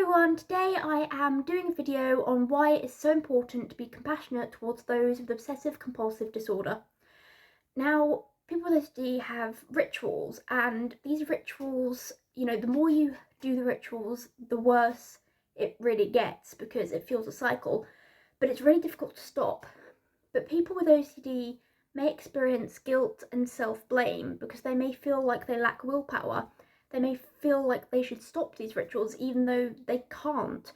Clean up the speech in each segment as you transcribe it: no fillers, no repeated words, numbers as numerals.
everyone, today I am doing a video on why it's so important to be compassionate towards those with obsessive compulsive disorder. Now, people with OCD have rituals, and these rituals, the more you do the rituals, the worse it really gets because it fuels a cycle, but it's really difficult to stop. But people with OCD may experience guilt and self-blame because they may feel like they lack willpower. They may feel like they should stop these rituals even though they can't.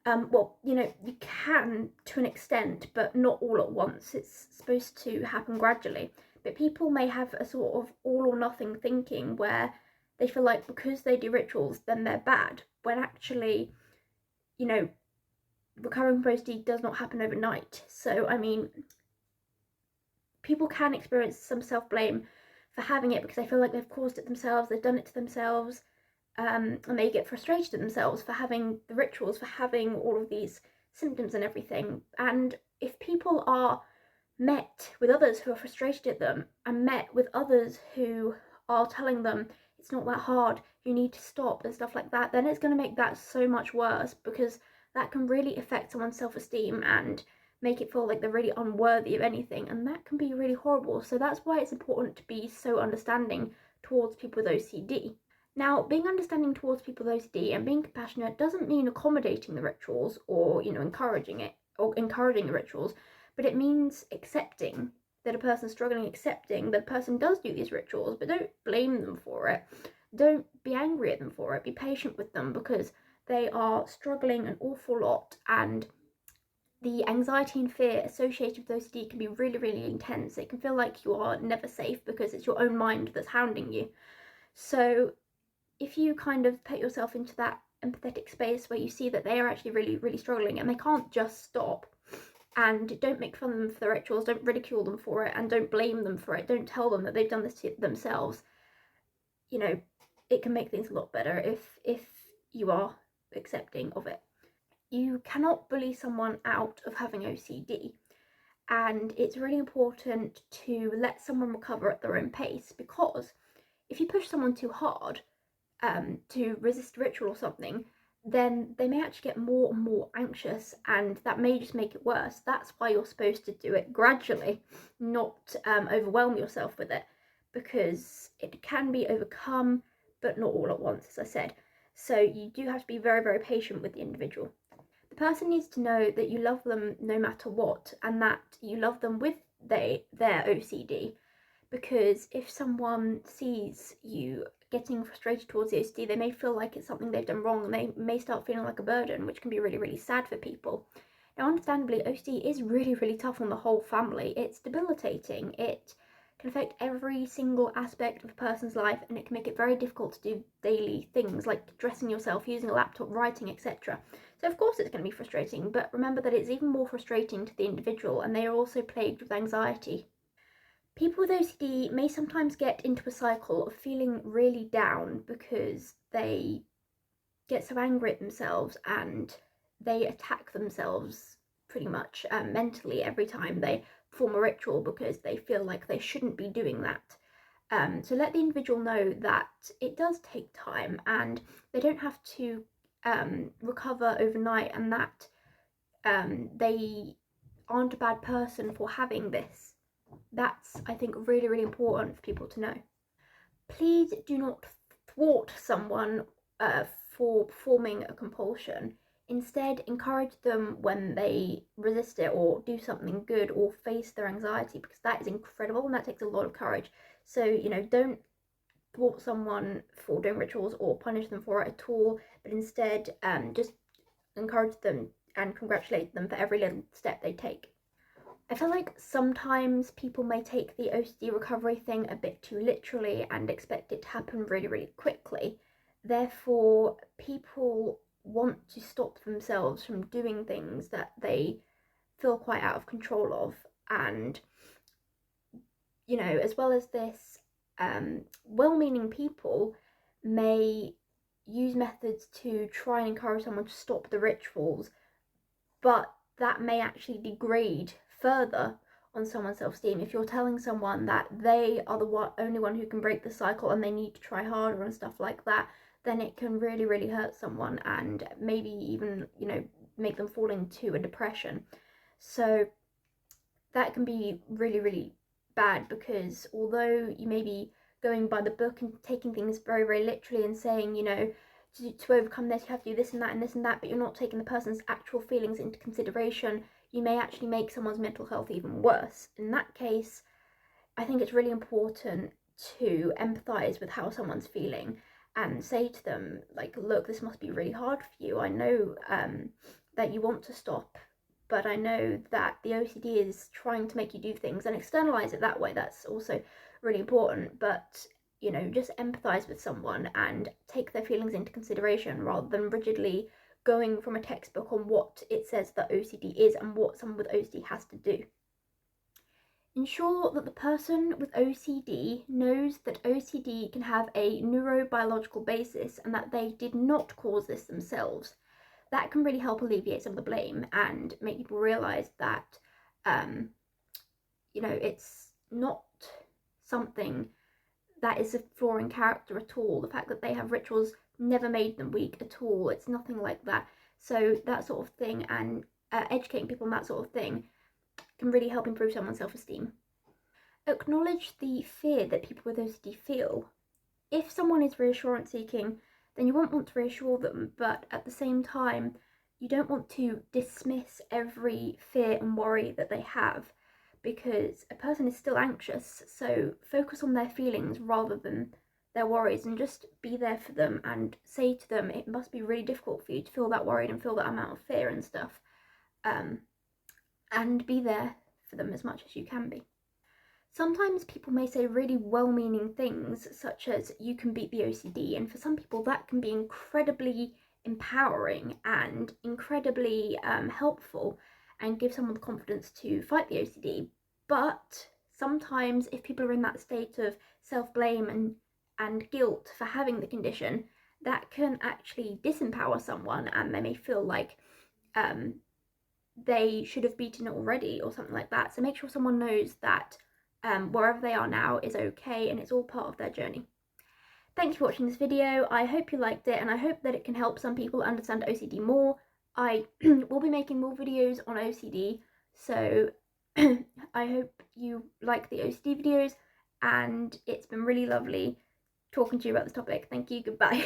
You can to an extent, but not all at once. It's supposed to happen gradually. But people may have a sort of all or nothing thinking where they feel like because they do rituals, then they're bad, when actually, recovering from OCD does not happen overnight. So, people can experience some self-blame for having it because they feel like they've caused it themselves, they've done it to themselves, and they get frustrated at themselves for having the rituals, for having all of these symptoms and everything. And if people are met with others who are frustrated at them and met with others who are telling them it's not that hard, you need to stop and stuff like that, then it's going to make that so much worse, because that can really affect someone's self-esteem and make it feel like they're really unworthy of anything, and that can be really horrible. So that's why it's important to be so understanding towards people with OCD. Now, being understanding towards people with OCD and being compassionate doesn't mean accommodating the rituals or, encouraging the rituals, but it means accepting that a person's struggling, accepting that a person does do these rituals, but don't blame them for it. Don't be angry at them for it. Be patient with them because they are struggling an awful lot, and the anxiety and fear associated with OCD can be really, really intense. It can feel like you are never safe because it's your own mind that's hounding you. So if you kind of put yourself into that empathetic space where you see that they are actually really, really struggling and they can't just stop, and don't make fun of them for the rituals, don't ridicule them for it, and don't blame them for it, don't tell them that they've done this to themselves, it can make things a lot better if you are accepting of it. You cannot bully someone out of having OCD, and it's really important to let someone recover at their own pace, because if you push someone too hard to resist a ritual or something, then they may actually get more and more anxious, and that may just make it worse. That's why you're supposed to do it gradually, not overwhelm yourself with it, because it can be overcome, but not all at once, as I said. So you do have to be very, very patient with the individual. The person needs to know that you love them no matter what, and that you love them with their OCD, because if someone sees you getting frustrated towards the OCD, they may feel like it's something they've done wrong, and they may start feeling like a burden, which can be really, really sad for people. Now, understandably, OCD is really, really tough on the whole family. It's debilitating. It can affect every single aspect of a person's life, and it can make it very difficult to do daily things like dressing yourself, using a laptop, writing, etc. So of course it's going to be frustrating, but remember that it's even more frustrating to the individual, and they are also plagued with anxiety. People with OCD may sometimes get into a cycle of feeling really down because they get so angry at themselves and they attack themselves pretty much mentally every time they perform a ritual, because they feel like they shouldn't be doing that. So let the individual know that it does take time and they don't have to recover overnight, and that they aren't a bad person for having this. That's, I think, really, really important for people to know. Please do not thwart someone for performing a compulsion. Instead, encourage them when they resist it or do something good or face their anxiety, because that is incredible and that takes a lot of courage. So, don't thwart someone for doing rituals or punish them for it at all, but instead just encourage them and congratulate them for every little step they take. I feel like sometimes people may take the OCD recovery thing a bit too literally and expect it to happen really, really quickly. Therefore, people want to stop themselves from doing things that they feel quite out of control of. And, as well as this, well-meaning people may use methods to try and encourage someone to stop the rituals, but that may actually degrade further on someone's self-esteem. If you're telling someone that they are the only one who can break the cycle and they need to try harder and stuff like that, then it can really, really hurt someone and maybe even, you know, make them fall into a depression. So that can be really, really bad, because although you may be going by the book and taking things very, very literally and saying, you know, to overcome this, you have to do this and that and this and that, but you're not taking the person's actual feelings into consideration, you may actually make someone's mental health even worse. In that case, I think it's really important to empathize with how someone's feeling and say to them, like, look, this must be really hard for you. I know that you want to stop, but I know that the OCD is trying to make you do things, and externalize it that way. That's also really important. But, you know, just empathize with someone and take their feelings into consideration rather than rigidly going from a textbook on what it says that OCD is and what someone with OCD has to do. Ensure that the person with OCD knows that OCD can have a neurobiological basis and that they did not cause this themselves. That can really help alleviate some of the blame and make people realise that, you know, it's not something that is a flaw in character at all. The fact that they have rituals never made them weak at all. It's nothing like that. So that sort of thing, and educating people on that sort of thing, can really help improve someone's self-esteem. Acknowledge the fear that people with OCD feel. If someone is reassurance seeking, then you won't want to reassure them, but at the same time, you don't want to dismiss every fear and worry that they have, because a person is still anxious. So focus on their feelings rather than their worries, and just be there for them and say to them, it must be really difficult for you to feel that worried and feel that amount of fear and stuff, and be there for them as much as you can be. Sometimes people may say really well-meaning things, such as you can beat the OCD, and for some people that can be incredibly empowering and incredibly helpful and give someone the confidence to fight the OCD. But sometimes if people are in that state of self-blame and guilt for having the condition, that can actually disempower someone, and they may feel like they should have beaten it already or something like that. So make sure someone knows that wherever they are now is okay and it's all part of their journey. Thank you for watching this video. I hope you liked it, and I hope that it can help some people understand OCD more. I will be making more videos on OCD, so I hope you like the OCD videos, and it's been really lovely talking to you about this topic. Thank you, goodbye.